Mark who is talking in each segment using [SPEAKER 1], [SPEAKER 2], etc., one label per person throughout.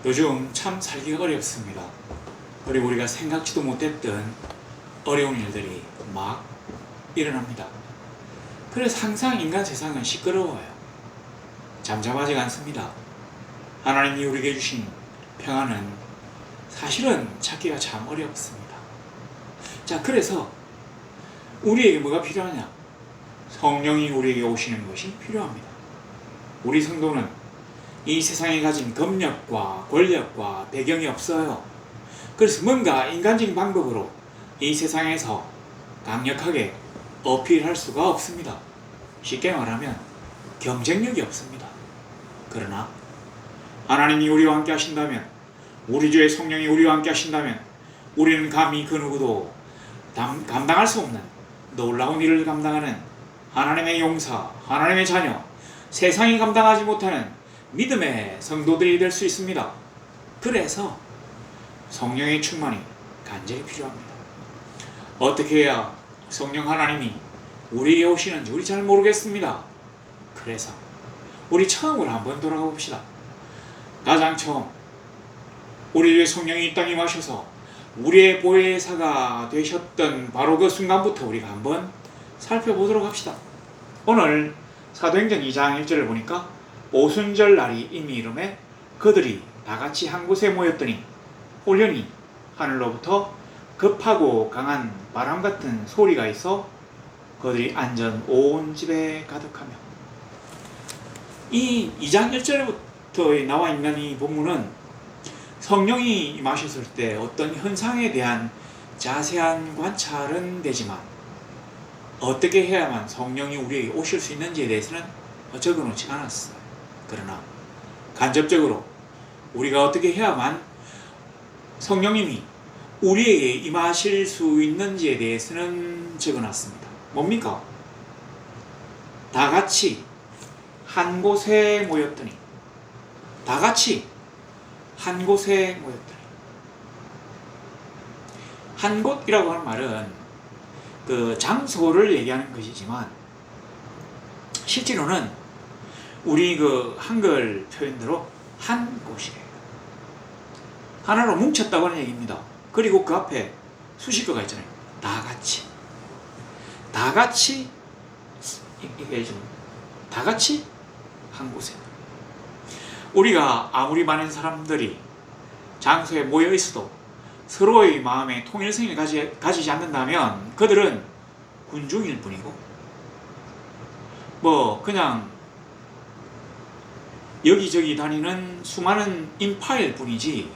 [SPEAKER 1] 요즘 참 살기가 어렵습니다. 그리고 우리가 생각지도 못했던 어려운 일들이 막 일어납니다. 그래서 항상 인간 세상은 시끄러워요. 잠잠하지가 않습니다. 하나님이 우리에게 주신 평안은 사실은 찾기가 참 어렵습니다. 자, 그래서 우리에게 뭐가 필요하냐? 성령이 우리에게 오시는 것이 필요합니다. 우리 성도는 이 세상에 가진 검력과 권력과 배경이 없어요. 그래서 뭔가 인간적인 방법으로 이 세상에서 강력하게 어필할 수가 없습니다. 쉽게 말하면 경쟁력이 없습니다. 그러나 하나님이 우리와 함께 하신다면, 우리 주의 성령이 우리와 함께 하신다면 우리는 감히 그 누구도 감당할 수 없는 놀라운 일을 감당하는 하나님의 용사, 하나님의 자녀, 세상이 감당하지 못하는 믿음의 성도들이 될 수 있습니다. 그래서 성령의 충만이 간절히 필요합니다. 어떻게 해야 성령 하나님이 우리에게 오시는지 우리 잘 모르겠습니다. 그래서 우리 처음으로 한번 돌아가 봅시다. 가장 처음 우리 주의 성령이 이 땅에 임하셔서 우리의 보혜사가 되셨던 바로 그 순간부터 우리가 한번 살펴보도록 합시다. 오늘 사도행전 2장 1절을 보니까 오순절 날이 이미 이름에 그들이 다같이 한 곳에 모였더니 홀연히 하늘로부터 급하고 강한 바람 같은 소리가 있어 그들이 안전 온 집에 가득하며. 이 2장 1절부터 나와 있는 이 본문은 성령이 임하셨을 때 어떤 현상에 대한 자세한 관찰은 되지만 어떻게 해야만 성령이 우리에게 오실 수 있는지에 대해서는 적어놓지 않았어요. 그러나 간접적으로 우리가 어떻게 해야만 성령님이 우리에게 임하실 수 있는지에 대해서는 적어놨습니다. 뭡니까? 다같이 한 곳에 모였더니, 다같이 한 곳에 모였더니. 한 곳이라고 하는 말은 그 장소를 얘기하는 것이지만 실제로는 우리 그 한글 표현대로 한 곳이래요. 하나로 뭉쳤다고 하는 얘기입니다. 그리고 그 앞에 수식어가 있잖아요. 다같이. 다같이, 이게 좀, 다같이 한 곳에. 우리가 아무리 많은 사람들이 장소에 모여 있어도 서로의 마음에 통일성을 가지지 않는다면 그들은 군중일 뿐이고, 그냥 여기저기 다니는 수많은 인파일 뿐이지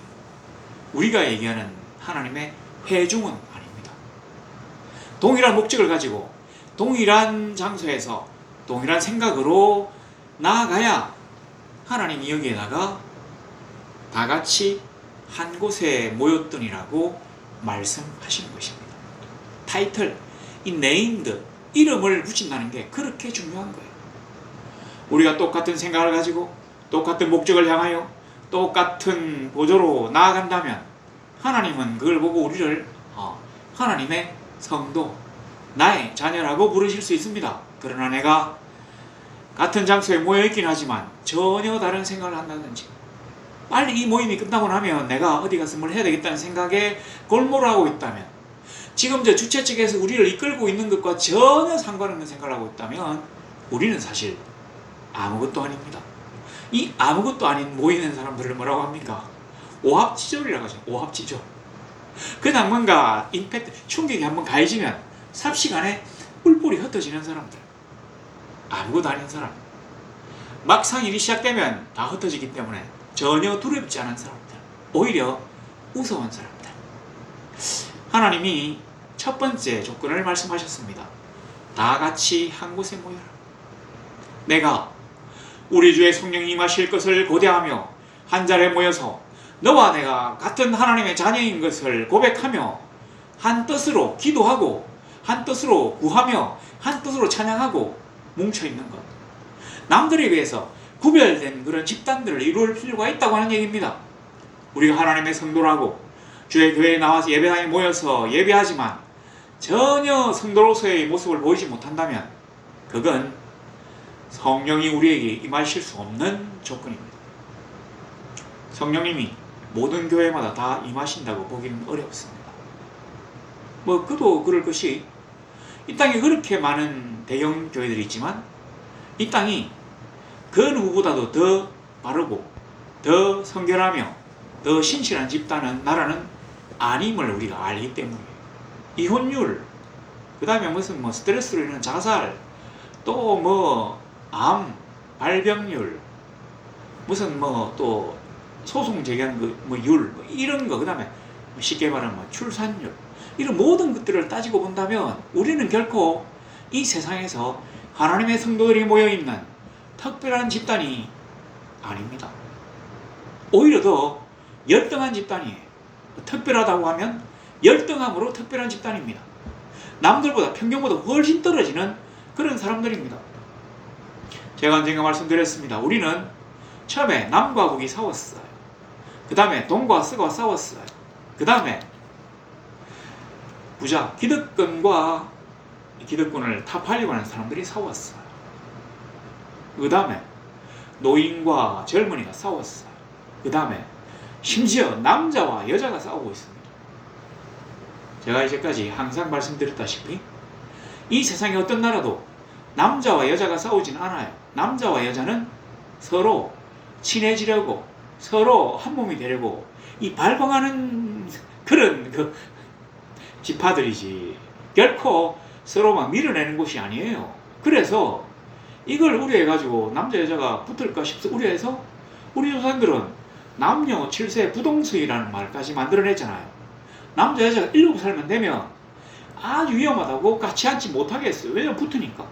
[SPEAKER 1] 우리가 얘기하는 하나님의 회중은 아닙니다. 동일한 목적을 가지고 동일한 장소에서 동일한 생각으로 나아가야 하나님이 여기에다가 다같이 한 곳에 모였더니라고 말씀하시는 것입니다. 타이틀, 이 네임드, 이름을 붙인다는 게 그렇게 중요한 거예요. 우리가 똑같은 생각을 가지고 똑같은 목적을 향하여 똑같은 보조로 나아간다면 하나님은 그걸 보고 우리를 하나님의 성도, 나의 자녀라고 부르실 수 있습니다. 그러나 내가 같은 장소에 모여있긴 하지만 전혀 다른 생각을 한다든지, 빨리 이 모임이 끝나고 나면 내가 어디 가서 뭘 해야 되겠다는 생각에 골몰을 하고 있다면, 지금 저 주최 측에서 우리를 이끌고 있는 것과 전혀 상관없는 생각을 하고 있다면 우리는 사실 아무것도 아닙니다. 이 아무것도 아닌 모이는 사람들을 뭐라고 합니까? 오합지졸이라고 하죠. 오합지졸. 그냥 뭔가 임팩트, 충격이 한번 가해지면 삽시간에 뿔뿔이 흩어지는 사람들, 아무것도 아닌 사람, 막상 일이 시작되면 다 흩어지기 때문에 전혀 두렵지 않은 사람들, 오히려 우스운 사람들. 하나님이 첫 번째 조건을 말씀하셨습니다. 다 같이 한 곳에 모여라. 내가 우리 주의 성령이 임하실 것을 고대하며 한 자리에 모여서 너와 내가 같은 하나님의 자녀인 것을 고백하며 한 뜻으로 기도하고 한 뜻으로 구하며 한 뜻으로 찬양하고 뭉쳐있는 것, 남들에 비해서 구별된 그런 집단들을 이룰 필요가 있다고 하는 얘기입니다. 우리가 하나님의 성도라고 주의 교회에 나와서 예배당에 모여서 예배하지만 전혀 성도로서의 모습을 보이지 못한다면 그건 성령이 우리에게 임하실 수 없는 조건입니다. 성령님이 모든 교회마다 다 임하신다고 보기는 어렵습니다. 뭐 그도 그럴 것이 이 땅에 그렇게 많은 대형 교회들이 있지만 이 땅이 그 누구보다도 더 바르고 더 선결하며 더 신실한 집단은 나라는 아님을 우리가 알기 때문이에요. 이혼율, 그 다음에 무슨 뭐 스트레스로 인한 자살, 또 뭐 암, 발병률, 무슨 뭐 또 소송 제기하는 뭐 율, 뭐 이런 거, 그 다음에 쉽게 말하면 뭐 출산율, 이런 모든 것들을 따지고 본다면 우리는 결코 이 세상에서 하나님의 성도들이 모여있는 특별한 집단이 아닙니다. 오히려 더 열등한 집단이에요. 특별하다고 하면 열등함으로 특별한 집단입니다. 남들보다 평균보다 훨씬 떨어지는 그런 사람들입니다. 제가 언젠가 말씀드렸습니다. 우리는 처음에 남과 북이 싸웠어요. 그 다음에 동과 서가 싸웠어요. 그 다음에 부자 기득권과 기득권을 타파하려고 하는 사람들이 싸웠어요. 그 다음에 노인과 젊은이가 싸웠어요. 그 다음에 심지어 남자와 여자가 싸우고 있습니다. 제가 이제까지 항상 말씀드렸다시피 이 세상의 어떤 나라도 남자와 여자가 싸우진 않아요. 남자와 여자는 서로 친해지려고 서로 한 몸이 되려고 이 발광하는 그런 지파들이지 결코 서로 막 밀어내는 곳이 아니에요. 그래서 이걸 우려해가지고 남자 여자가 붙을까 싶어 우려해서 우리 조상들은 남녀 7세 부동석이라는 말까지 만들어냈잖아요. 남자 여자가 일곱 살만 되면 아주 위험하다고 같이 앉지 못하게 했어요. 왜냐면 붙으니까.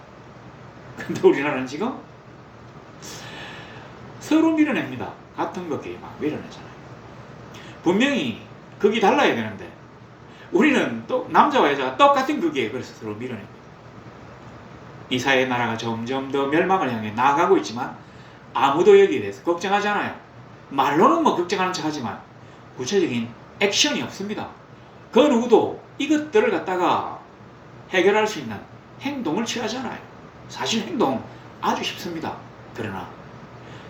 [SPEAKER 1] 근데 우리나라는 지금 서로 밀어냅니다. 같은 거끼리 막 밀어내잖아요. 분명히 극이 달라야 되는데 우리는 또 남자와 여자가 똑같은 극이에요. 그래서 서로 밀어냅니다. 이 사회의 나라가 점점 더 멸망을 향해 나아가고 있지만 아무도 여기에 대해서 걱정하지 않아요. 말로는 뭐 걱정하는 척 하지만 구체적인 액션이 없습니다. 그 누구도 이것들을 갖다가 해결할 수 있는 행동을 취하지 않아요. 사실 행동 아주 쉽습니다. 그러나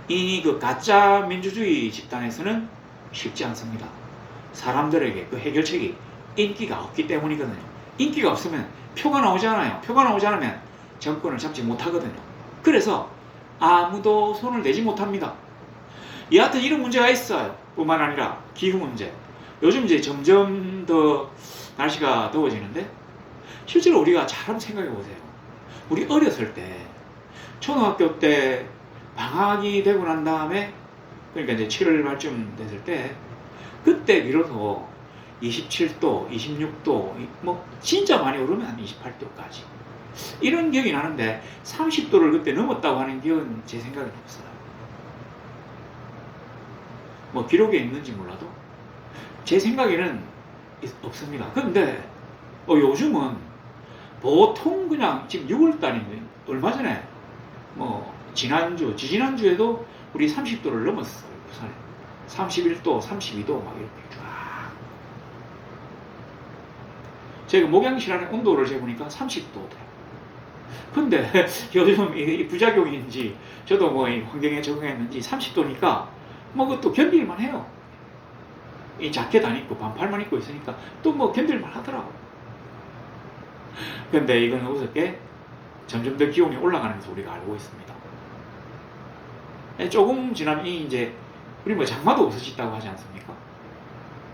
[SPEAKER 1] 이 가짜 민주주의 집단에서는 쉽지 않습니다. 사람들에게 그 해결책이 인기가 없기 때문이거든요. 인기가 없으면 표가 나오지 않아요. 표가 나오지 않으면 정권을 잡지 못하거든요. 그래서 아무도 손을 내지 못합니다. 여하튼 이런 문제가 있어요. 뿐만 아니라 기후 문제. 요즘 이제 점점 더 날씨가 더워지는데 실제로 우리가 잘 한번 생각해 보세요. 우리 어렸을 때 초등학교 때 방학이 되고 난 다음에 그러니까 이제 7월 말쯤 됐을 때 그때 비로소 27도, 26도 뭐 진짜 많이 오르면 한 28도까지 이런 기억이 나는데 30도를 그때 넘었다고 하는 기억은 제 생각에 없어요. 뭐 기록에 있는지 몰라도 제 생각에는 없습니다. 근데 요즘은 보통 그냥 지금 6월달인데 얼마 전에 뭐 지지난주에도 우리 30도를 넘었어요. 부산에 31도, 32도 막 이렇게 쫙. 제가 목양실 안에 온도를 재보니까 30도 돼요. 근데 요즘 이 부작용인지 저도 뭐 이 환경에 적응했는지 30도니까 뭐 그것도 견딜만 해요. 이 자켓 안 입고 반팔만 입고 있으니까 또 뭐 견딜만 하더라고. 근데 이건 우습게 점점 더 기온이 올라가는 것을 우리가 알고 있습니다. 조금 지나면 이제 우리 뭐 장마도 없어졌다고 하지 않습니까?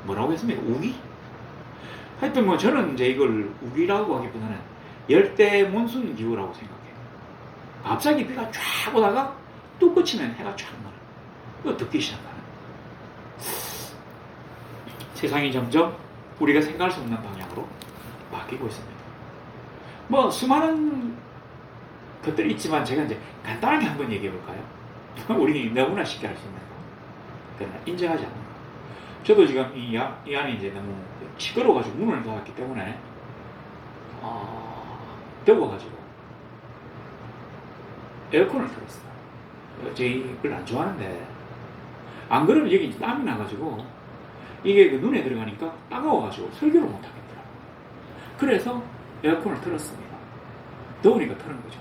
[SPEAKER 1] 뭐라고 했습니까? 우기? 하여튼 뭐 저는 이제 이걸 우기라고 하기보다는 열대 몬순 기후라고 생각해요. 갑자기 비가 쫙 오다가 또 그치면 해가 쫙 나요. 그거 듣기 시작하는. 세상이 점점 우리가 생각할 수 없는 방향으로 바뀌고 있습니다. 뭐 수많은 것들이 있지만 제가 이제 간단하게 한번 얘기해 볼까요? 우리 너무나 쉽게 할 수 있는 거. 그러나 인정하지 않는 거. 저도 지금 이 안에 이제 너무 시끄러워가지고 문을 닫았기 때문에 더워가지고 에어컨을 틀었어요. 제 이걸 안 좋아하는데 안 그러면 여기 땀이 나가지고 이게 그 눈에 들어가니까 따가워가지고 설교를 못 하겠더라고요. 그래서 에어컨을 틀었습니다. 더우니까 틀은 거죠.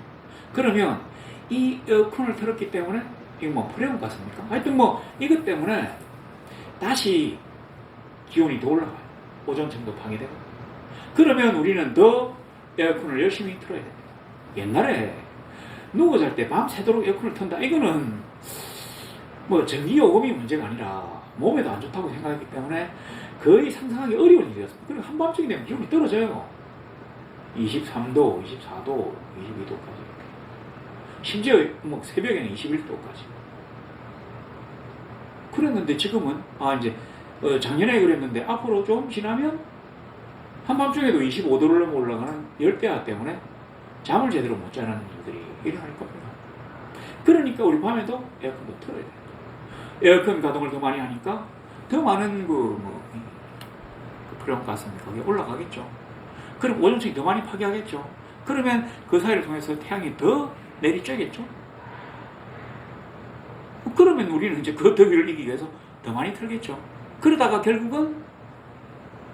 [SPEAKER 1] 그러면 이 에어컨을 틀었기 때문에 이거 뭐 프레온 같습니까? 하여튼 뭐 이것 때문에 다시 기온이 더 올라가요. 오존층도 파괴되고. 그러면 우리는 더 에어컨을 열심히 틀어야 됩니다. 옛날에 누워 잘 때 밤새도록 에어컨을 튼다. 이거는 뭐 전기요금이 문제가 아니라 몸에도 안 좋다고 생각했기 때문에 거의 상상하기 어려운 일이었습니다. 그리고 한밤중이 되면 기온이 떨어져요. 23도, 24도, 22도까지. 심지어 뭐 새벽에는 21도까지. 그랬는데 지금은 이제 작년에 그랬는데 앞으로 좀 지나면 한밤중에도 25도를 넘어 올라가는 열대야 때문에 잠을 제대로 못 자는 일들이 일어날 겁니다. 그러니까 우리 밤에도 에어컨도 틀어야 돼요. 에어컨 가동을 더 많이 하니까 더 많은 그 프레온가스입니다. 그게 올라가겠죠. 그럼 오존층이 더 많이 파괴하겠죠. 그러면 그 사이를 통해서 태양이 더 내리쬐겠죠. 그러면 우리는 이제 그 더위를 이기기 위해서 더 많이 틀겠죠. 그러다가 결국은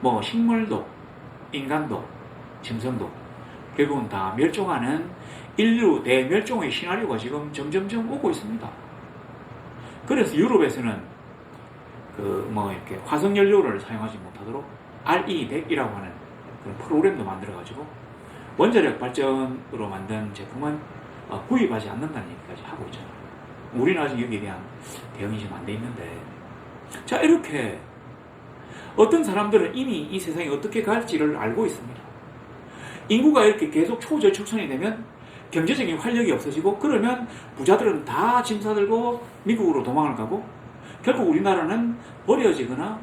[SPEAKER 1] 뭐 식물도, 인간도, 짐승도 결국은 다 멸종하는 인류 대멸종의 시나리오가 지금 점점점 오고 있습니다. 그래서 유럽에서는 이렇게 화석 연료를 사용하지 못하도록 RE100이라고 하는 그런 프로그램도 만들어가지고 원자력 발전으로 만든 제품은 구입하지 않는다는 얘기까지 하고 있잖아요. 우리는 아직 여기에 대한 대응이 지금 안 돼 있는데, 자, 이렇게 어떤 사람들은 이미 이 세상이 어떻게 갈지를 알고 있습니다. 인구가 이렇게 계속 초저축선이 되면 경제적인 활력이 없어지고, 그러면 부자들은 다 짐 싸들고 미국으로 도망을 가고, 결국 우리나라는 버려지거나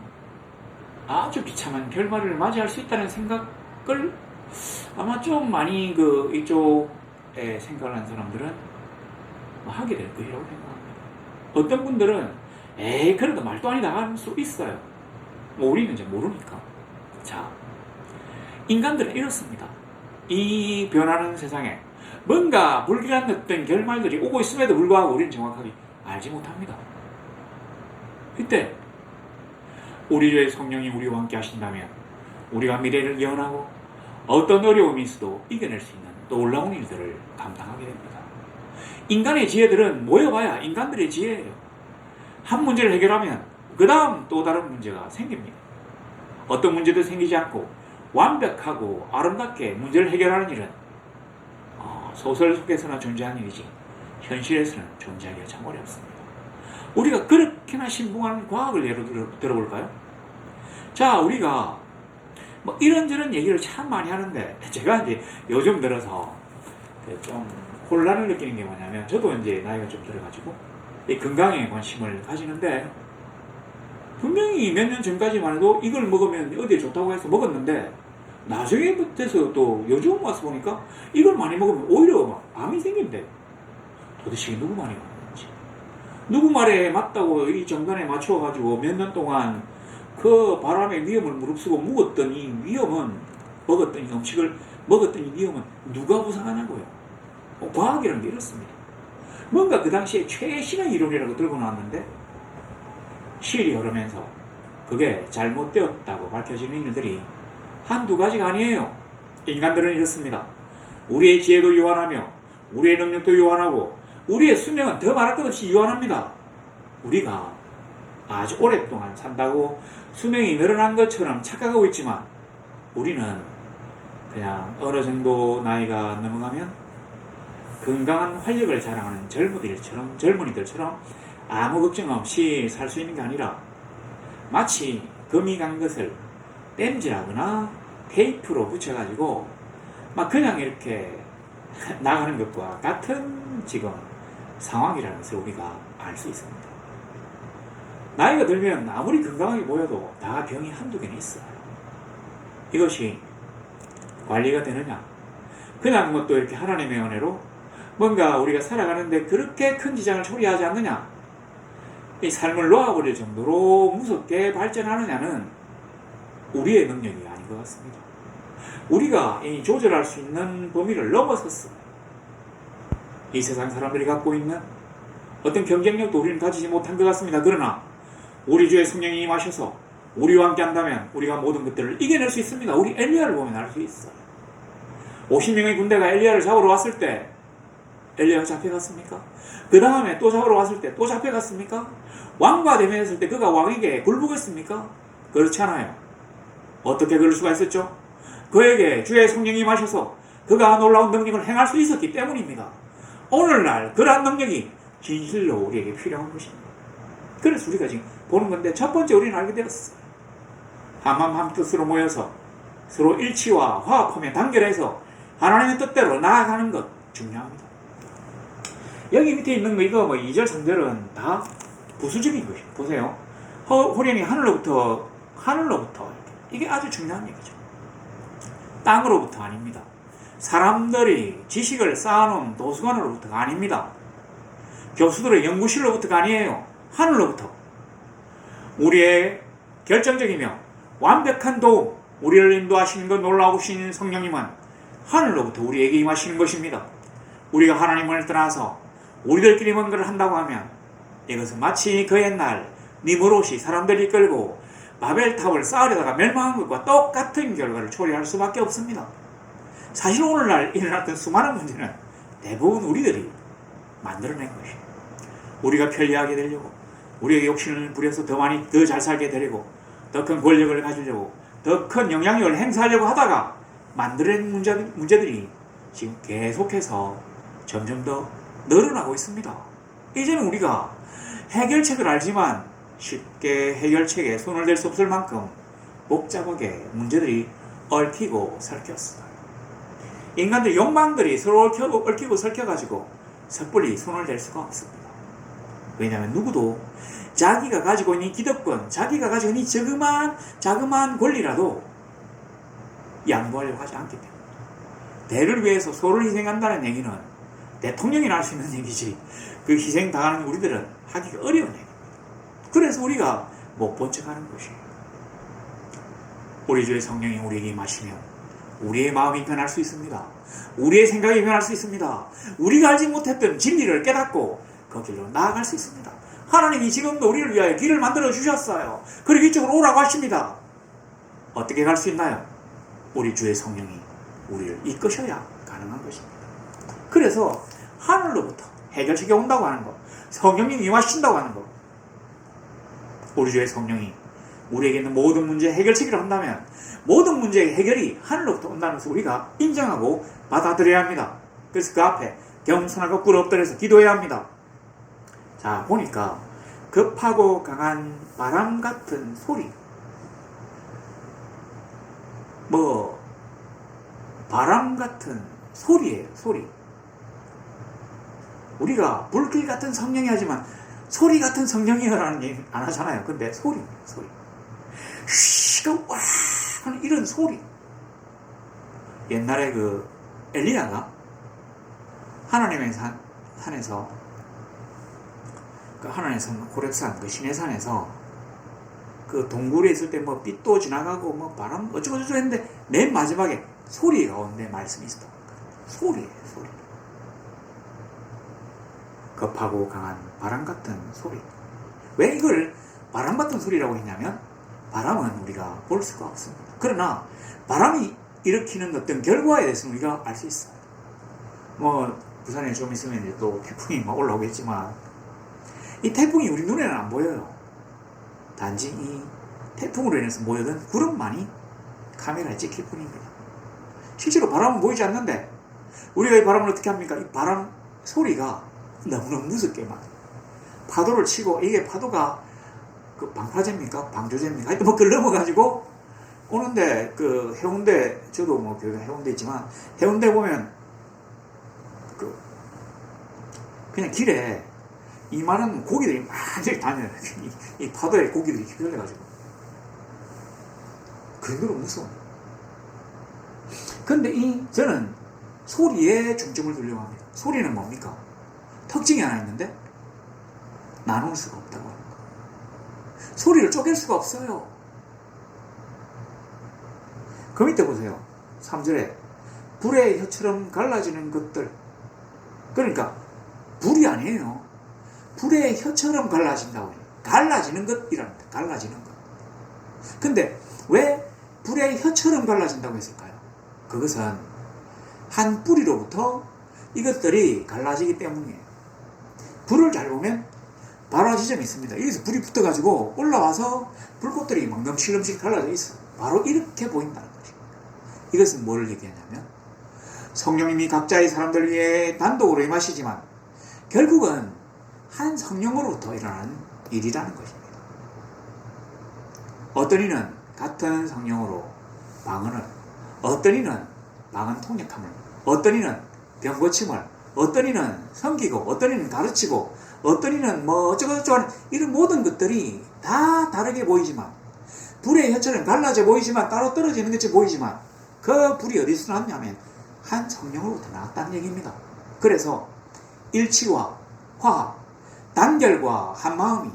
[SPEAKER 1] 아주 비참한 결말을 맞이할 수 있다는 생각을 아마 좀 많이 이쪽에 생각을 한 사람들은 하게 될 거라고 생각합니다. 어떤 분들은 그래도 말도 아니다 할 수 있어요. 우리는 이제 모르니까. 자, 인간들은 이렇습니다. 이 변하는 세상에 뭔가 불길한 어떤 결말들이 오고 있음에도 불구하고 우리는 정확하게 알지 못합니다. 이때 우리 주의 성령이 우리와 함께 하신다면 우리가 미래를 예언하고 어떤 어려움이 있어도 이겨낼 수 있는 놀라운 일들을 감당하게 됩니다. 인간의 지혜들은 모여봐야 인간들의 지혜예요. 한 문제를 해결하면 그 다음 또 다른 문제가 생깁니다. 어떤 문제도 생기지 않고 완벽하고 아름답게 문제를 해결하는 일은 소설 속에서나 존재하는 일이지 현실에서는 존재하기가 참 어렵습니다. 우리가 그렇게나 신봉하는 과학을 예로 들어볼까요? 자, 우리가 뭐 이런저런 얘기를 참 많이 하는데, 제가 이제 요즘 들어서 좀 혼란을 느끼는 게 뭐냐면, 저도 이제 나이가 좀 들어가지고 이 건강에 관심을 가지는데, 분명히 몇 년 전까지만 해도 이걸 먹으면 어디에 좋다고 해서 먹었는데, 나중에부터 또 요즘 와서 보니까 이걸 많이 먹으면 오히려 막 암이 생긴대. 도대체 누구 말이 맞는지, 누구 말에 맞다고 이 정단에 맞춰가지고 몇 년 동안 그 바람의 위험을 무릅쓰고 묵었던 이 위험은, 먹었던 이 음식을 먹었던 이 위험은 누가 부상하냐고요. 과학이라는 게 이렇습니다. 뭔가 그 당시에 최신의 이론이라고 들고 나왔는데 시일이 흐르면서 그게 잘못되었다고 밝혀지는 일들이 한두 가지가 아니에요. 인간들은 이렇습니다. 우리의 지혜도 유한하며 우리의 능력도 유한하고 우리의 수명은 더 말할 것 없이 유한합니다. 우리가 아주 오랫동안 산다고 수명이 늘어난 것처럼 착각하고 있지만, 우리는 그냥 어느 정도 나이가 넘어가면 건강한 활력을 자랑하는 젊은이들처럼 아무 걱정 없이 살 수 있는 게 아니라, 마치 금이 간 것을 땜질하거나 테이프로 붙여가지고 막 그냥 이렇게 나가는 것과 같은 지금 상황이라는 것을 우리가 알 수 있습니다. 나이가 들면 아무리 건강하게 보여도 다 병이 한두 개는 있어요. 이것이 관리가 되느냐? 그냥 뭐 또 이렇게 하나님의 은혜로 뭔가 우리가 살아가는데 그렇게 큰 지장을 초래하지 않느냐? 이 삶을 놓아버릴 정도로 무섭게 발전하느냐는 우리의 능력이 아닌 것 같습니다. 우리가 이 조절할 수 있는 범위를 넘어섰어. 이 세상 사람들이 갖고 있는 어떤 경쟁력도 우리는 가지지 못한 것 같습니다. 그러나 우리 주의 성령이 임하셔서 우리와 함께 한다면 우리가 모든 것들을 이겨낼 수 있습니다. 우리 엘리야를 보면 알 수 있어. 50명의 군대가 엘리야를 잡으러 왔을 때 엘리야가 잡혀갔습니까? 그 다음에 또 잡으러 왔을 때 또 잡혀갔습니까? 왕과 대면했을 때 그가 왕에게 굴복했습니까? 그렇지 않아요. 어떻게 그럴 수가 있었죠? 그에게 주의 성령이 임하셔서 그가 놀라운 능력을 행할 수 있었기 때문입니다. 오늘날 그러한 능력이 진실로 우리에게 필요한 것입니다. 그래서 우리가 지금 보는 건데 첫 번째 우리는 알게 되었어요. 한마음 뜻으로 모여서 서로 일치와 화합하며 단결해서 하나님의 뜻대로 나아가는 것 중요합니다. 여기 밑에 있는 거 이거 2절 3절은 다 부수적인 것이에요. 보세요. 호련이 하늘로부터 이게 아주 중요한 얘기죠. 땅으로부터 아닙니다. 사람들이 지식을 쌓아놓은 도서관으로부터가 아닙니다. 교수들의 연구실로부터가 아니에요. 하늘로부터. 우리의 결정적이며 완벽한 도움, 우리를 인도하시는 그 놀라우신 성령님은 하늘로부터 우리에게 임하시는 것입니다. 우리가 하나님을 떠나서 우리들끼리 뭔가를 한다고 하면 이것은 마치 그 옛날 니무롯이 사람들을 이끌고 바벨탑을 쌓으려다가 멸망한 것과 똑같은 결과를 초래할 수밖에 없습니다. 사실 오늘날 일어났던 수많은 문제는 대부분 우리들이 만들어낸 것이에요. 우리가 편리하게 되려고, 우리에게 욕심을 부려서 더 잘 살게 되려고, 더 큰 권력을 가지려고, 더 큰 영향력을 행사하려고 하다가 만들어낸 문제들이 지금 계속해서 점점 더 늘어나고 있습니다. 이제는 우리가 해결책을 알지만 쉽게 해결책에 손을 댈 수 없을 만큼 복잡하게 문제들이 얽히고 설켰어요. 인간들 욕망들이 서로 얽히고 설켜가지고 섣불리 손을 댈 수가 없습니다. 왜냐하면 누구도 자기가 가지고 있는 기득권, 자기가 가지고 있는 자그마한 권리라도 양보하려고 하지 않기 때문에 대를 위해서 소를 희생한다는 얘기는 대통령이나 할 수 있는 얘기지 그 희생 당하는 우리들은 하기가 어려운 얘기입니다. 그래서 우리가 못 본 척하는 것이에요. 우리 주의 성령이 우리에게 임하시면 우리의 마음이 변할 수 있습니다. 우리의 생각이 변할 수 있습니다. 우리가 알지 못했던 진리를 깨닫고 그 길로 나아갈 수 있습니다. 하나님이 지금도 우리를 위하여 길을 만들어 주셨어요. 그리고 이쪽으로 오라고 하십니다. 어떻게 갈 수 있나요? 우리 주의 성령이 우리를 이끄셔야 가능한 것입니다. 그래서 하늘로부터 해결책이 온다고 하는 것, 성령님이 임하신다고 하는 것, 우리 주의 성령이 우리에게 있는 모든 문제의 해결책이라 한다면 모든 문제의 해결이 하늘로부터 온다는 것을 우리가 인정하고 받아들여야 합니다. 그래서 그 앞에 겸손하고 꿇어 엎드려서 기도해야 합니다. 자, 보니까 급하고 강한 바람 같은 소리, 바람 같은 소리예요. 소리. 우리가 불길 같은 성령이 하지만 소리 같은 성령이라는 얘기 안 하잖아요. 근데 소리. 쉬가 와 하는 이런 소리. 옛날에 그 엘리야가 하나님의 산에서 그 하나님의 산, 호렙산, 그 시내산에서 그 동굴에 있을 때 빛도 지나가고 바람 어쩌고저쩌고 했는데 맨 마지막에 소리 가운데 말씀이 있었다. 소리예요, 소리. 급하고 강한 바람 같은 소리. 왜 이걸 바람 같은 소리라고 했냐면 바람은 우리가 볼 수가 없습니다. 그러나 바람이 일으키는 어떤 결과에 대해서는 우리가 알 수 있어요. 부산에 좀 있으면 이제 또 태풍이 올라오겠지만 이 태풍이 우리 눈에는 안 보여요. 단지 이 태풍으로 인해서 모여든 구름만이 카메라에 찍힐 뿐입니다. 실제로 바람은 보이지 않는데 우리가 이 바람을 어떻게 합니까? 이 바람 소리가 너무너무 무섭게 막 파도를 치고, 이게 파도가 그 방파제입니까? 방조제입니까? 하여튼 그걸 넘어가지고 오는데 그 해운대, 저도 교회가 해운대 있지만 해운대 보면 그냥 길에 이만한 고기들이 많이 다녀요. 이 파도에 고기들이 휘둘려가지고. 그 정도로 무서워. 근데 저는 소리에 중점을 두려고 합니다. 소리는 뭡니까? 특징이 하나 있는데 나눌 수가 없다고 하는 거. 소리를 쪼갤 수가 없어요. 그 밑에 보세요. 3절에 불의 혀처럼 갈라지는 것들. 그러니까 불이 아니에요. 불의 혀처럼 갈라진다고 해요. 갈라지는 것이랍니다. 갈라지는 것. 근데 왜 불의 혀처럼 갈라진다고 했을까요? 그것은 한 뿌리로부터 이것들이 갈라지기 때문이에요. 불을 잘 보면 발화 지점이 있습니다. 여기서 불이 붙어가지고 올라와서 불꽃들이 막 넘실넘실 갈라져 있어. 바로 이렇게 보인다는 것입니다. 이것은 뭘 얘기하냐면 성령님이 각자의 사람들 위해 단독으로 임하시지만 결국은 한 성령으로부터 일어나는 일이라는 것입니다. 어떤 이는 같은 성령으로 방언을, 어떤 이는 방언 통역함을, 어떤 이는 병 고침을, 어떤 이는 섬기고, 어떤 이는 가르치고, 어떤 이는 뭐 어쩌고저쩌고 하는 이런 모든 것들이 다 다르게 보이지만, 불의 혀처럼 갈라져 보이지만, 따로 떨어지는 것처럼 보이지만, 그 불이 어디서 나왔냐면 한 성령으로부터 나왔다는 얘기입니다. 그래서 일치와 화합, 단결과 한마음이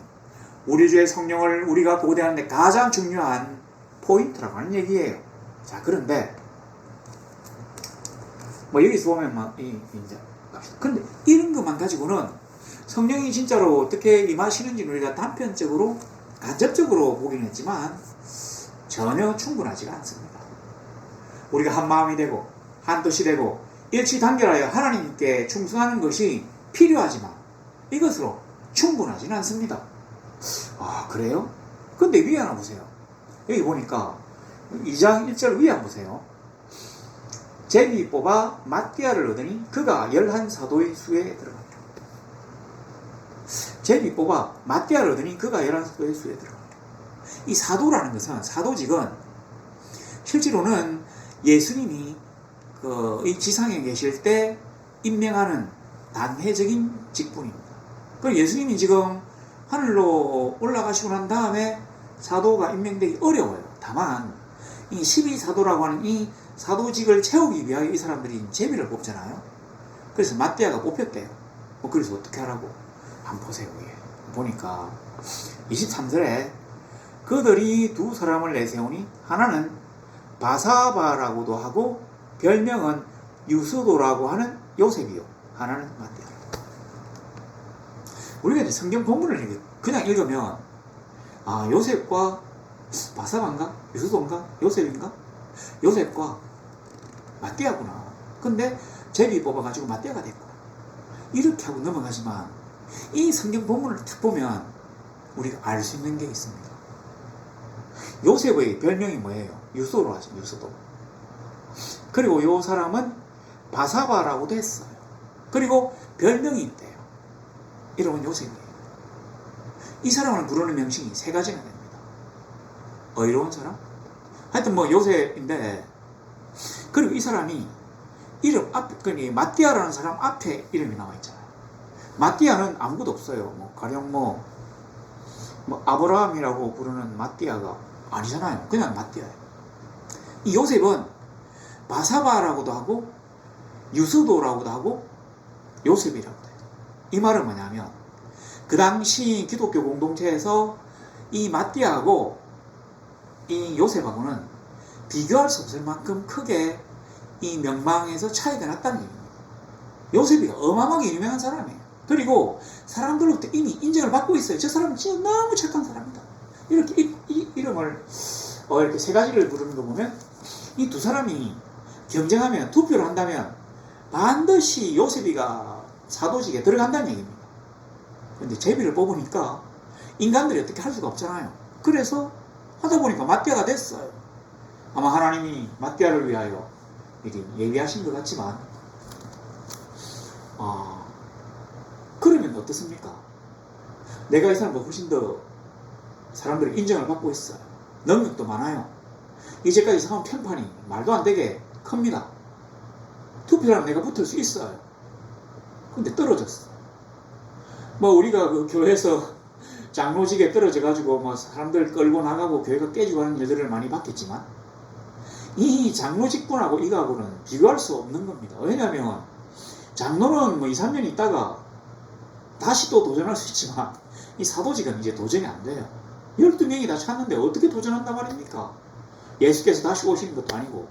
[SPEAKER 1] 우리 주의 성령을 우리가 고대하는 데 가장 중요한 포인트라고 하는 얘기예요. 자, 그런데 뭐 여기서 보면 막 이제 근데 이런 것만 가지고는 성령이 진짜로 어떻게 임하시는지 우리가 단편적으로 간접적으로 보긴 했지만 전혀 충분하지가 않습니다. 우리가 한 마음이 되고 한 뜻이 되고 일치 단결하여 하나님께 충성하는 것이 필요하지만 이것으로 충분하지는 않습니다. 아, 그래요? 근데 위에 하나 보세요. 여기 보니까 2장 1절 위에 한번 보세요. 제비 뽑아 마띠아를 얻으니 그가 11사도의 수에 들어갑니다. 제비 뽑아 마띠아를 얻으니 그가 11사도의 수에 들어갑니다. 이 사도라는 것은, 사도직은 실제로는 예수님이 이 지상에 계실 때 임명하는 단회적인 직분입니다. 그럼 예수님이 지금 하늘로 올라가시고 난 다음에 사도가 임명되기 어려워요. 다만 이 12사도라고 하는 이 사도직을 채우기 위하여 이 사람들이 제비를 뽑잖아요. 그래서 마띠아가 뽑혔대요. 그래서 어떻게 하라고? 한번 보세요. 보니까 23절에 그들이 두 사람을 내세우니 하나는 바사바라고도 하고 별명은 유스도라고 하는 요셉이요, 하나는 마띠아. 우리가 이제 성경 본문을 그냥 읽으면 아, 요셉과 바사바인가? 유스도인가? 요셉인가? 요셉과 마띠아구나. 근데 제비 뽑아가지고 마띠아가 됐구나. 이렇게 하고 넘어가지만 이 성경 본문을 딱 보면 우리가 알 수 있는 게 있습니다. 요셉의 별명이 뭐예요? 유스도로 하죠. 유스도. 그리고 이 사람은 바사바라고도 했어요. 그리고 별명이 있대요. 이름은 요셉이에요. 이 사람을 부르는 명칭이 3가지나 됩니다. 의로운 사람? 하여튼 뭐 요셉인데, 그리고 이 사람이 이름 앞에, 마띠아라는 사람 앞에 이름이 나와 있잖아요. 마띠아는 아무것도 없어요. 가령 아브라함이라고 부르는 마띠아가 아니잖아요. 그냥 마띠아예요. 이 요셉은 바사바라고도 하고 유스도라고도 하고 요셉이라고도 해요. 이 말은 뭐냐면 그 당시 기독교 공동체에서 이 마띠아하고 이 요셉하고는 비교할 수 없을 만큼 크게 이 명망에서 차이가 났다는 얘기입니다. 요셉이가 어마어마하게 유명한 사람이에요. 그리고 사람들로부터 이미 인정을 받고 있어요. 저 사람은 진짜 너무 착한 사람이다. 이렇게 이름을 이렇게 3가지를 부르는 거 보면 이 두 사람이 경쟁하면, 투표를 한다면 반드시 요셉이가 사도직에 들어간다는 얘기입니다. 그런데 제비를 뽑으니까 인간들이 어떻게 할 수가 없잖아요. 그래서 하다 보니까 마띠아가 됐어요. 아마 하나님이 마띠아를 위하여 미리 예비하신 것 같지만 그러면 어떻습니까? 내가 이 사람보다 훨씬 더 사람들의 인정을 받고 있어요. 능력도 많아요. 이제까지 상황 평판이 말도 안 되게 큽니다. 투표하면 내가 붙을 수 있어요. 근데 떨어졌어. 우리가 그 교회에서 장로직에 떨어져가지고 사람들 끌고 나가고 교회가 깨지고 하는 일들을 많이 봤겠지만 이 장로직분하고 이거하고는 비교할 수 없는 겁니다. 왜냐하면 장로는 2, 3년 있다가 다시 또 도전할 수 있지만 이 사도직은 이제 도전이 안 돼요. 12명이 다 찼는데 어떻게 도전한단 말입니까? 예수께서 다시 오시는 것도 아니고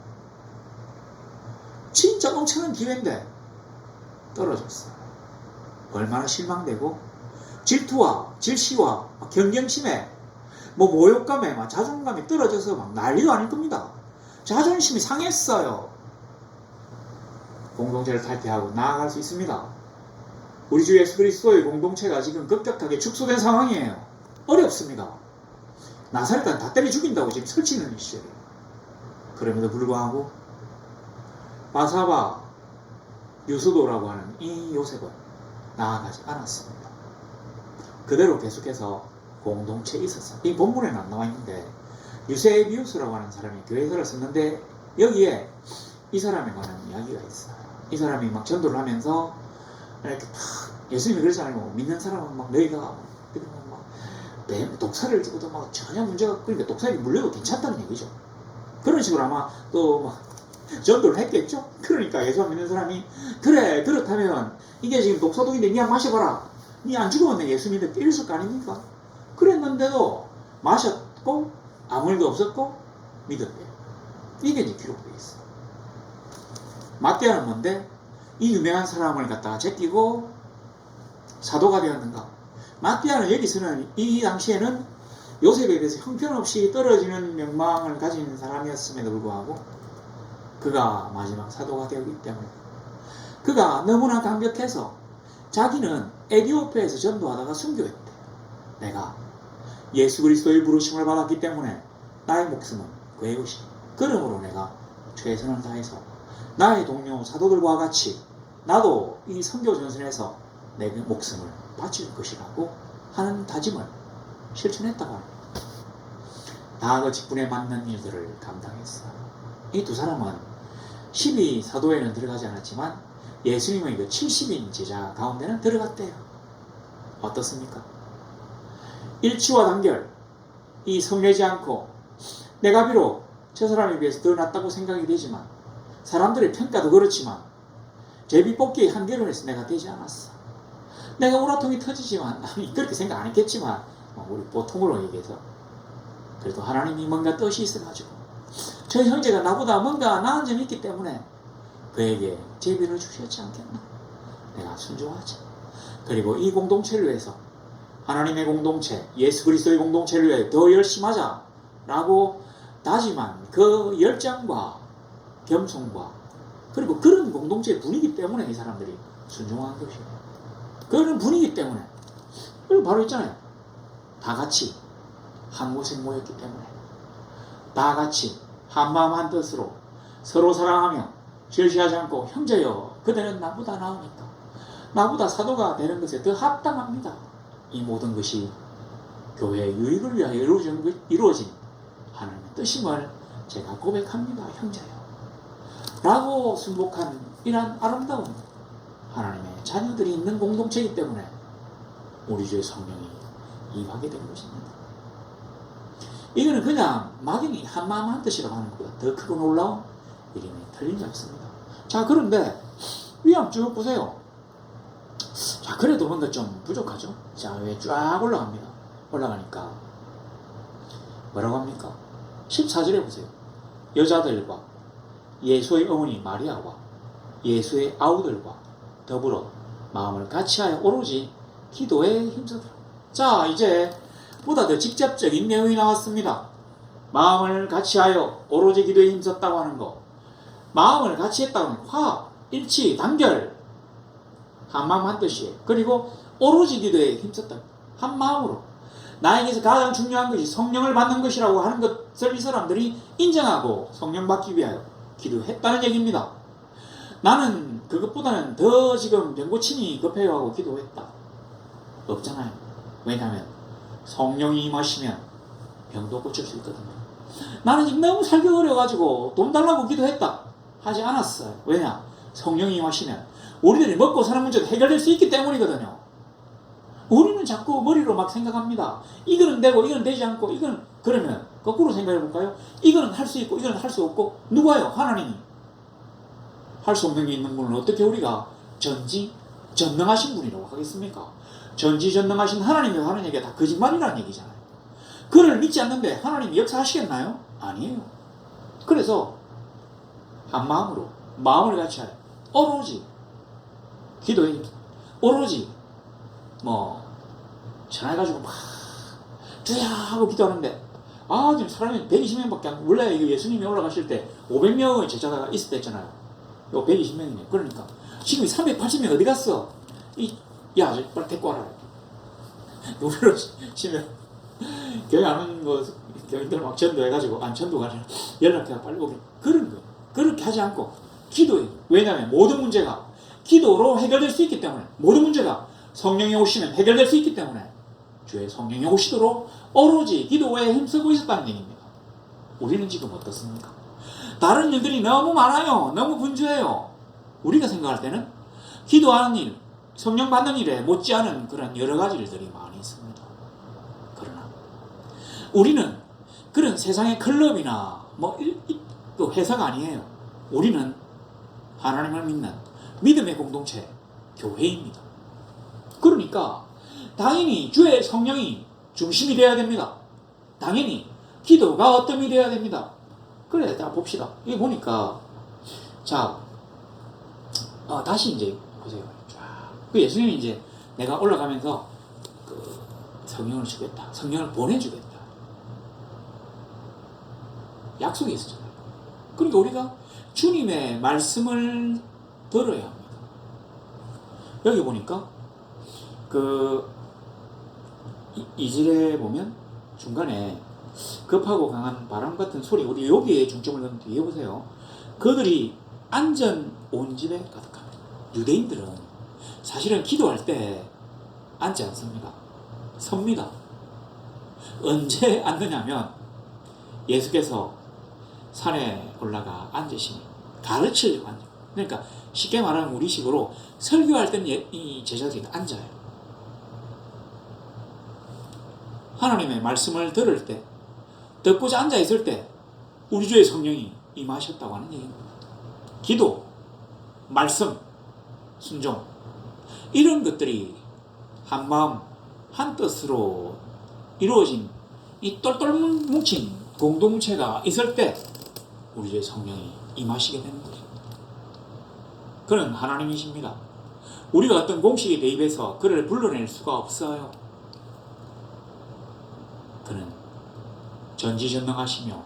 [SPEAKER 1] 진짜 엄청난 기회인데 떨어졌어. 얼마나 실망되고 질투와 질시와 경쟁심에 모욕감에 자존감이 떨어져서 난리도 아닐 겁니다. 자존심이 상했어요. 공동체를 탈퇴하고 나아갈 수 있습니다. 우리 주 예수 그리스도의 공동체가 지금 급격하게 축소된 상황이에요. 어렵습니다. 나사렛은 다 때려 죽인다고 지금 설치는 시절이에요. 그럼에도 불구하고 바사바 유수도라고 하는 이 요셉은 나아가지 않았습니다. 그대로 계속해서 공동체에 있었어요. 이 본문에는 안 나와 있는데 유세비우스라고 하는 사람이 교회서를 썼는데 여기에 이 사람에 관한 이야기가 있어요. 이 사람이 막 전도를 하면서 이렇게 탁 예수님이 그러잖아요. 믿는 사람은 막 너희가 막 독사를 주고도 막 전혀 문제가 그러니까 독사에게 물려도 괜찮다는 얘기죠. 그런 식으로 아마 또 막 전도를 했겠죠. 그러니까 예수 안 믿는 사람이 그래 그렇다면 이게 지금 독사독인데 니 한 마셔봐라. 니 안 죽으면 예수 믿는데 때렸을 거 아닙니까? 그랬는데도 마셨고 아무 일도 없었고 믿었대요. 이게 이제 기록되어 있어. 마태아는 뭔데? 이 유명한 사람을 갖다가 제끼고 사도가 되었는가? 마태아는 여기서는 이 당시에는 요셉에 대해서 형편없이 떨어지는 명망을 가진 사람이었음에도 불구하고 그가 마지막 사도가 되었기 때문에 그가 너무나 감격해서 자기는 에디오피아에서 전도하다가 순교했대. 내가 예수 그리스도의 부르심을 받았기 때문에 나의 목숨은 그의 것이. 그러므로 내가 최선을 다해서 나의 동료 사도들과 같이 나도 이 선교 전선에서 내 목숨을 바칠 것이라고 하는 다짐을 실천했다고 합니다. 다 그 직분에 맞는 일들을 감당했어요. 이 두 사람은 12사도에는 들어가지 않았지만 예수님의 그 70인 제자 가운데는 들어갔대요. 어떻습니까? 일치와 단결, 이 성내지 않고 내가 비록 저 사람에 비해서 더 낫다고 생각이 되지만 사람들의 평가도 그렇지만 제비뽑기의 한계로 해서 내가 되지 않았어. 내가 우라통이 터지지만 그렇게 생각 안 했겠지만 우리 보통으로 얘기해서 그래도 하나님이 뭔가 뜻이 있어가지고 저 형제가 나보다 뭔가 나은 점이 있기 때문에 그에게 제비를 주셨지 않겠나. 내가 순종하자. 그리고 이 공동체를 위해서 하나님의 공동체, 예수 그리스도의 공동체를 위해 더 열심히 하자 라고 다짐한 그 열정과 겸손과 그리고 그런 공동체의 분위기 때문에 이 사람들이 순종한 것이에요. 그런 분위기 때문에. 그리고 바로 있잖아요. 다 같이 한 곳에 모였기 때문에 다 같이 한 마음 한 뜻으로 서로 사랑하며 절시하지 않고 형제여 그대는 나보다 나으니까 나보다 사도가 되는 것에 더 합당합니다. 이 모든 것이 교회의 유익을 위하여 이루어진 하나님의 뜻임을 제가 고백합니다. 형제여 라고 순복한 이러한 아름다운 하나님의 자녀들이 있는 공동체이기 때문에 우리 주의 성령이 임하게 된 것입니다. 이거는 그냥 막연히 한마음 한뜻이라고 하는 것보다 더 크고 놀라운 이름이 틀림이 없습니다. 자, 그런데 위 한번 쭉 보세요. 자, 그래도 뭔가 좀 부족하죠. 자, 왜 쫙 올라갑니다. 올라가니까 뭐라고 합니까? 14절에 보세요. 여자들과 예수의 어머니 마리아와 예수의 아우들과 더불어 마음을 같이하여 오로지 기도에 힘쓰더라. 자, 이제 보다 더 직접적인 내용이 나왔습니다. 마음을 같이하여 오로지 기도에 힘썼다고 하는 거. 마음을 같이 했다고 하는 화합, 일치, 단결, 한마음 한뜻이에요. 그리고 오로지 기도에 힘썼다. 한 마음으로. 나에게서 가장 중요한 것이 성령을 받는 것이라고 하는 것을 이 사람들이 인정하고 성령 받기 위하여 기도했다는 얘기입니다. 나는 그것보다는 더 지금 병고침이 급해요 하고 기도했다. 없잖아요. 왜냐하면 성령이 임하시면 병도 고칠 수 있거든요. 나는 지금 너무 살기 어려워가지고 돈 달라고 기도했다 하지 않았어요. 왜냐? 성령이 임하시면 우리들이 먹고 사는 문제도 해결될 수 있기 때문이거든요. 우리는 자꾸 머리로 막 생각합니다. 이거는 되고 이거는 되지 않고 이거는 그러면 거꾸로 생각해 볼까요? 이거는 할 수 있고 이거는 할 수 없고 누가요? 하나님이. 할 수 없는 게 있는 분은 어떻게 우리가 전지전능하신 분이라고 하겠습니까? 전지전능하신 하나님이 하는 얘기가 다 거짓말이라는 얘기잖아요. 그를 믿지 않는데 하나님이 역사하시겠나요? 아니에요. 그래서 한 마음으로 마음을 같이 하여 오로지 기도에 오로지 전화해가지고 막 주야 하고 기도하는데 지금 사람이 120명밖에 안 원래 예수님이 올라가실 때 500명의 제자가 있을 때 했잖아요. 요 120명이네. 그러니까 지금 380명 어디 갔어? 야, 빨리 데리고 와라. 노래로 치면 교회 안 오는 거 교인들 막 전도해가지고 안 전도가 연락해가 빨리 오게 그런 거. 그렇게 하지 않고 기도해. 왜냐하면 모든 문제가 기도로 해결될 수 있기 때문에, 모든 문제가 성령이 오시면 해결될 수 있기 때문에 주의 성령이 오시도록 오로지 기도에 힘쓰고 있었다는 얘기입니다. 우리는 지금 어떻습니까? 다른 일들이 너무 많아요. 너무 분주해요. 우리가 생각할 때는 기도하는 일, 성령 받는 일에 못지않은 그런 여러 가지 일들이 많이 있습니다. 그러나 우리는 그런 세상의 클럽이나 그 회사가 아니에요. 우리는 하나님을 믿는 믿음의 공동체, 교회입니다. 그러니까 당연히 주의 성령이 중심이 되어야 됩니다. 당연히 기도가 어떤 일이 되어야 됩니다. 그래, 자 봅시다. 이거 보니까 자 다시 이제 보세요. 그 예수님이 이제 내가 올라가면서 그 성령을 주겠다, 성령을 보내주겠다 약속이 있었잖아요. 그러니까 우리가 주님의 말씀을 들어야 합니다. 여기 보니까 그 2절에 보면 중간에 급하고 강한 바람 같은 소리, 우리 여기에 중점을 두는 뒤에 보세요. 그들이 안전 온 집에 가득합니다. 유대인들은 사실은 기도할 때 앉지 않습니다. 섭니다. 언제 앉느냐면 예수께서 산에 올라가 앉으시니 가르치려고 앉아요. 그러니까 쉽게 말하면 우리식으로 설교할 때는 이 제자들이 앉아요. 하나님의 말씀을 들을 때, 듣고자 앉아 있을 때 우리 주의 성령이 임하셨다고 하는 얘기입니다. 기도, 말씀, 순종, 이런 것들이 한 마음 한 뜻으로 이루어진 이 똘똘 뭉친 공동체가 있을 때 우리 주의 성령이 임하시게 되는 거죠. 그는 하나님이십니다. 우리가 어떤 공식에 대입해서 그를 불러낼 수가 없어요. 그는 전지전능하시며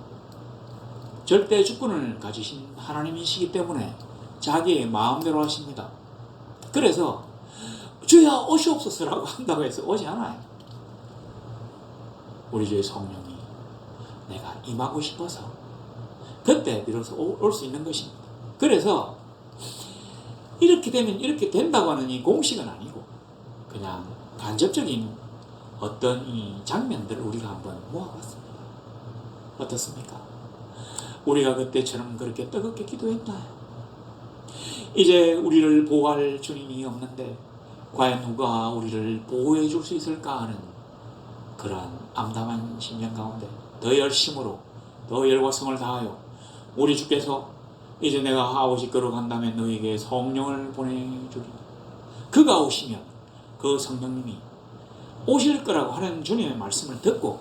[SPEAKER 1] 절대 주권을 가지신 하나님이시기 때문에 자기의 마음대로 하십니다. 그래서 주야 오시옵소서라고 한다고 해서 오지 않아요. 우리 주의 성령이 내가 임하고 싶어서 그때 비로소 올 수 있는 것입니다. 그래서 이렇게 되면 이렇게 된다고 하는 이 공식은 아니고 그냥 간접적인 어떤 이 장면들을 우리가 한번 모아봤습니다. 어떻습니까? 우리가 그때처럼 그렇게 뜨겁게 기도했나요? 이제 우리를 보호할 주님이 없는데 과연 누가 우리를 보호해 줄 수 있을까 하는 그러한 암담한 심령 가운데 더 열심으로 더 열과 성을 다하여 우리 주께서 이제 내가 아버지 거로 간다면 너에게 성령을 보내주리. 그가 오시면 그 성령님이 오실 거라고 하는 주님의 말씀을 듣고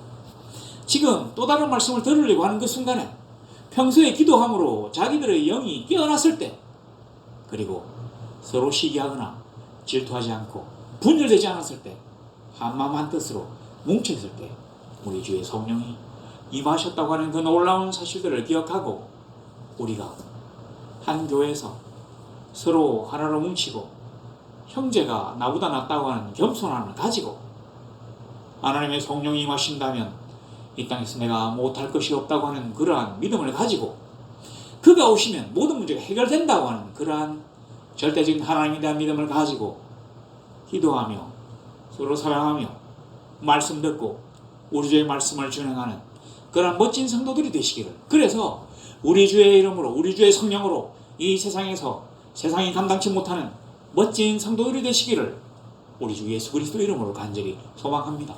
[SPEAKER 1] 지금 또 다른 말씀을 들으려고 하는 그 순간에 평소에 기도함으로 자기들의 영이 깨어났을 때, 그리고 서로 시기하거나 질투하지 않고 분열되지 않았을 때, 한마음 한뜻으로 뭉쳐있을 때 우리 주의 성령이 임하셨다고 하는 그 놀라운 사실들을 기억하고 우리가 한 교회에서 서로 하나로 뭉치고 형제가 나보다 낫다고 하는 겸손함을 가지고 하나님의 성령이 임하신다면 이 땅에서 내가 못할 것이 없다고 하는 그러한 믿음을 가지고 그가 오시면 모든 문제가 해결된다고 하는 그러한 절대적인 하나님에 대한 믿음을 가지고 기도하며 서로 사랑하며 말씀 듣고 우리 주의 말씀을 준행하는 그러한 멋진 성도들이 되시기를, 그래서 우리 주의 이름으로 우리 주의 성령으로 이 세상에서 세상이 감당치 못하는 멋진 성도들이 되시기를 우리 주 예수 그리스도 이름으로 간절히 소망합니다.